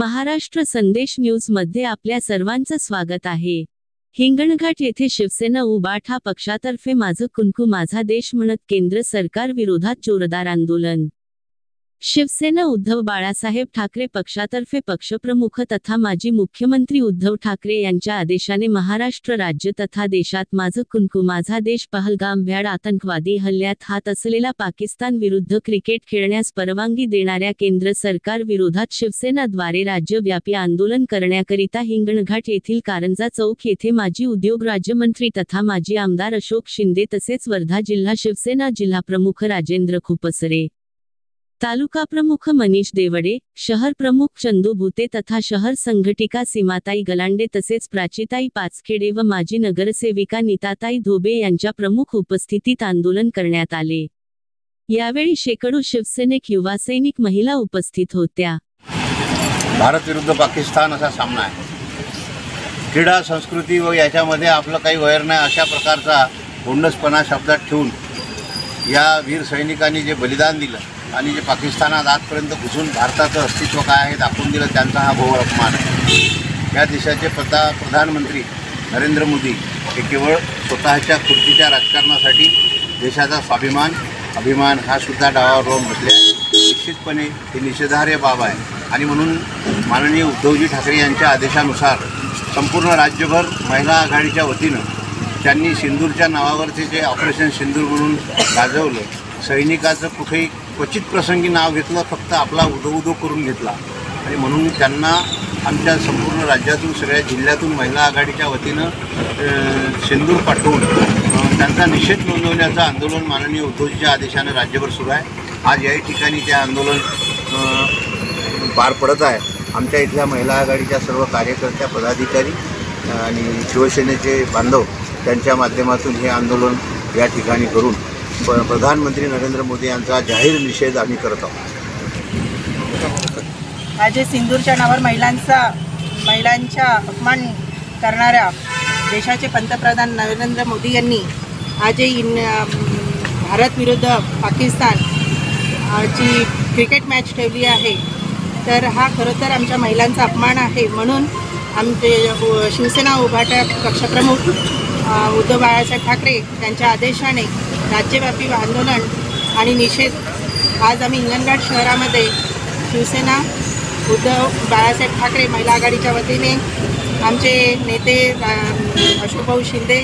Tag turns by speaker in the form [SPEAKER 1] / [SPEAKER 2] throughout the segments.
[SPEAKER 1] महाराष्ट्र संदेश न्यूज मध्ये आपल्या सर्वांचं स्वागत आहे। हिंगणघाट येथे शिवसेना उभाटा पक्षातर्फे माझं कुंकू माझा देश म्हणत केंद्र सरकार विरोधात जोरदार आंदोलन। शिवसेना उद्धव बाळासाहेब ठाकरे पक्षातर्फे पक्षप्रमुख तथा माजी मुख्यमंत्री उद्धव ठाकरे यांच्या आदेशाने महाराष्ट्र राज्य तथा देशात माझं कुंकू माझा देश पहलगाम भ्याड आतंकवादी हल्ल्यात हात असलेला पाकिस्तान विरुद्ध क्रिकेट खेळण्यास परवानगी देणाऱ्या केंद्र सरकार विरोधात शिवसेना द्वारे राज्यव्यापी आंदोलन करण्याकरिता हिंगणघाट येथील कारंजा चौक येथे माजी उद्योग राज्यमंत्री तथा माजी आमदार अशोक शिंदे तसेच वर्धा जिल्हा शिवसेना जिल्हा प्रमुख राजेंद्र खुपसरे, तालुका प्रमुख मनीष देवडे, शहर प्रमुख चंदू भुते तथा शहर संघटिका सीमाताई गलांडे तसेच प्राचीताई पाचखेडे व माजी नगरसेविका नीताताई धोबे यांच्या प्रमुख उपस्थितीत आंदोलन करण्यात आले। यावेळी शेकडो शिवसैनिक युवा सैनिक महिला उपस्थित होत्या।
[SPEAKER 2] भारत विरुद्ध पाकिस्तान असा सामना आहे। क्रीडा संस्कृती व याच्यामध्ये आपलं काही वैर नाही अशा प्रकारचा गोंडसपणा शब्दात ठेवून या वीर सैनिकांनी जे बलिदान दिलं आणि जे पाकिस्तानात आजपर्यंत घुसून भारताचं अस्तित्व काय आहे दाखवून दिलं, त्यांचा हा घोर अपमान आहे। या देशाचे प्रधानमंत्री नरेंद्र मोदी हे केवळ स्वतःच्या खुर्चीच्या राजकारणासाठी देशाचा अभिमान हा सुद्धा डावावर लावून बसले आहे। निश्चितपणे ही निषेधार्ह बाब आहे आणि म्हणून माननीय उद्धवजी ठाकरे यांच्या आदेशानुसार संपूर्ण राज्यभर महिला आघाडीच्या वतीनं त्यांनी सिंदूरच्या नावावरचे जे ऑपरेशन सिंदूर म्हणून गाजवलं, सैनिकाचं कुठेही क्वचित प्रसंगी नाव घेतलं, फक्त आपला उदो करून घेतला आणि म्हणून त्यांना आमच्या संपूर्ण राज्यातून सगळ्या जिल्ह्यातून महिला आघाडीच्या वतीनं सिंदूर पाठवून त्यांचा निषेध नोंदवण्याचं आंदोलन माननीय उद्धवजीच्या आदेशाने राज्यभर सुरू आहे। आज याही ठिकाणी ते आंदोलन पार पडत आहे। आमच्या इथल्या महिला आघाडीच्या सर्व कार्यकर्त्या पदाधिकारी आणि शिवसेनेचे बांधव त्यांच्या माध्यमातून हे आंदोलन या ठिकाणी करून प्रधानमंत्री नरेंद्र मोदी यांचा जाहीर निषेध आम्ही करत आहोत।
[SPEAKER 3] आज सिंदूरच्या नावावर महिलांच्या अपमान करणाऱ्या देशाचे पंतप्रधान नरेंद्र मोदी यांनी आज भारत विरुद्ध पाकिस्तान ची क्रिकेट मॅच ठेवली आहे, तर हा खरं तर आमच्या महिलांचा अपमान आहे। म्हणून आमचे शिवसेना उभाटा पक्षप्रमुख उद्धव बाळासाहेब ठाकरे यांच्या आदेशाने राज्यव्यापी आंदोलन आणि निषेध आज आम्ही हिंगणघाट शहरामध्ये शिवसेना उद्धव बाळासाहेब ठाकरे महिला आघाडीच्या वतीने आमचे नेते अशोकभाऊ शिंदे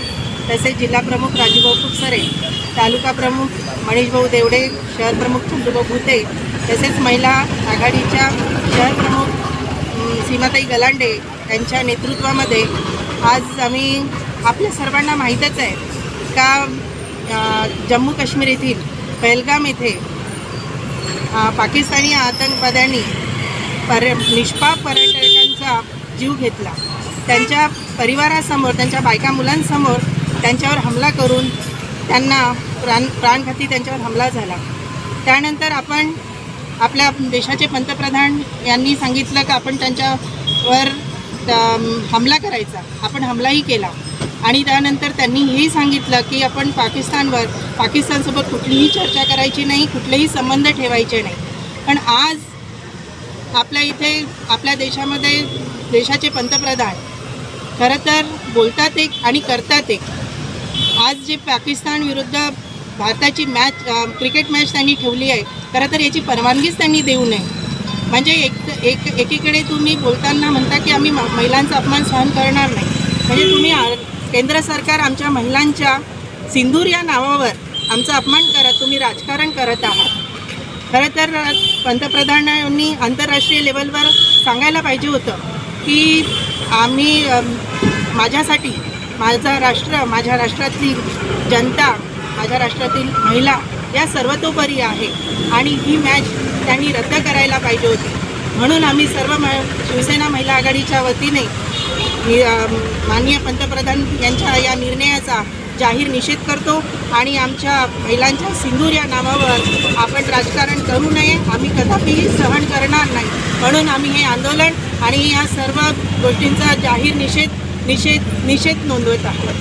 [SPEAKER 3] तसेच जिल्हा प्रमुख राजूभाऊ खुपसरे, तालुका प्रमुख मनीषभाऊ देवडे, शहर प्रमुख चंदूभाऊ भुते तसेच महिला आघाडीच्या शहर प्रमुख सीमाताई गलांडे यांच्या नेतृत्वामध्ये आज आम्ही आपल्या सर्वांना माहीतच आहे का जम्मू काश्मीर येथील पहलगाम येथे पाकिस्तानी आतंकवाद्यांनी निष्पाप पर्यटकांचा जीव घेतला। त्यांच्या परिवारासमोर त्यांच्या बायका मुलांसमोर त्यांच्यावर हमला करून त्यांना प्राणघाती त्यांच्यावर हमला झाला। त्यानंतर आपण आपल्या देशाचे पंतप्रधान यांनी सांगितलं की आपण त्यांच्यावर हमला करायचा, आपण हमलाही केला आणि त्यानंतर त्यांनी हेही सांगितलं की आपण पाकिस्तानसोबत कुठलीही चर्चा करायची नाही, कुठलेही संबंध ठेवायचे नाही। पण आज आपल्या इथे आपल्या देशामध्ये देशाचे पंतप्रधान खरं तर बोलतात एक आणि करतात एक। आज जे पाकिस्तान विरुद्ध भारताची क्रिकेट मॅच त्यांनी ठेवली आहे, खरं तर याची परवानगीच त्यांनी देऊ नये। म्हणजे एकीकडे तुम्ही बोलताना म्हणता की आम्ही महिलांचा अपमान सहन करणार नाही, म्हणजे तुम्ही केंद्र सरकार आमच्या महिलांच्या सिंदूर या नावावर आमचा अपमान करत तुम्ही राजकारण करत आहात। खरं तर पंतप्रधानांनी आंतरराष्ट्रीय लेवलवर सांगायला पाहिजे होतं की आम्ही माझ्यासाठी माझा राष्ट्र, माझ्या राष्ट्रातली जनता, माझ्या राष्ट्रातील महिला या सर्वतोपरी आहे आणि ही मॅच त्यांनी रद्द करायला पाहिजे होती। म्हणून आम्ही सर्व शिवसेना महिला आघाडीच्या वतीने माननीय पंतप्रधान यांच्या या निर्णयाचा जाहीर निषेध करतो आणि आमच्या महिलांच्या सिंदूर या नावावर आपण राजकारण करू नये, आम्ही कदापिही सहन करणार नाही। म्हणून आम्ही हे आंदोलन आणि या सर्व गोष्टींचा जाहीर निषेध नोंदवत आहोत।